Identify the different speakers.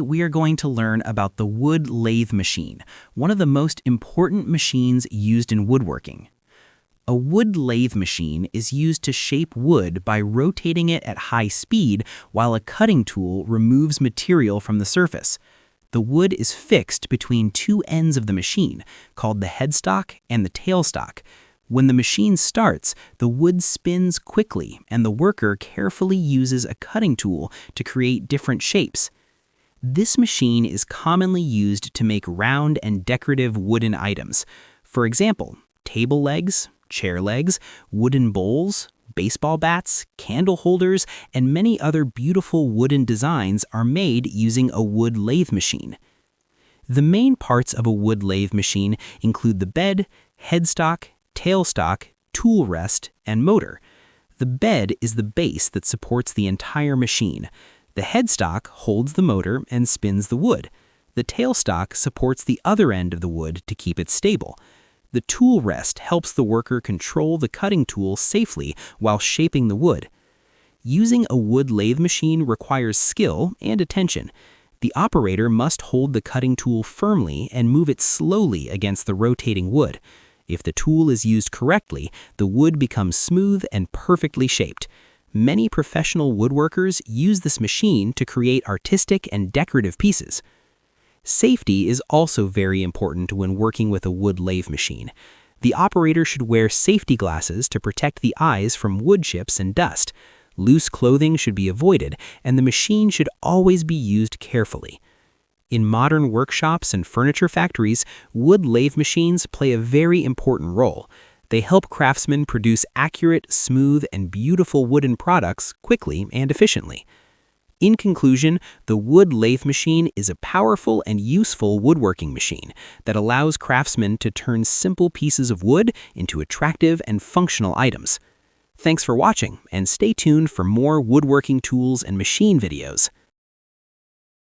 Speaker 1: We are going to learn about the wood lathe machine, one of the most important machines used in woodworking. A wood lathe machine is used to shape wood by rotating it at high speed while a cutting tool removes material from the surface. The wood is fixed between two ends of the machine, called the headstock and the tailstock. When the machine starts, the wood spins quickly and the worker carefully uses a cutting tool to create different shapes. This machine is commonly used to make round and decorative wooden items. For example, table legs, chair legs, wooden bowls, baseball bats, candle holders, and many other beautiful wooden designs are made using a wood lathe machine. The main parts of a wood lathe machine include the bed, headstock, tailstock, tool rest, and motor. The bed is the base that supports the entire machine. The headstock holds the motor and spins the wood. The tailstock supports the other end of the wood to keep it stable. The tool rest helps the worker control the cutting tool safely while shaping the wood. Using a wood lathe machine requires skill and attention. The operator must hold the cutting tool firmly and move it slowly against the rotating wood. If the tool is used correctly, the wood becomes smooth and perfectly shaped. Many professional woodworkers use this machine to create artistic and decorative pieces. Safety is also very important when working with a wood lathe machine. The operator should wear safety glasses to protect the eyes from wood chips and dust. Loose clothing should be avoided, and the machine should always be used carefully. In modern workshops and furniture factories, wood lathe machines play a very important role. They help craftsmen produce accurate, smooth, and beautiful wooden products quickly and efficiently. In conclusion, the wood lathe machine is a powerful and useful woodworking machine that allows craftsmen to turn simple pieces of wood into attractive and functional items. Thanks for watching, and stay tuned for more woodworking tools and machine videos.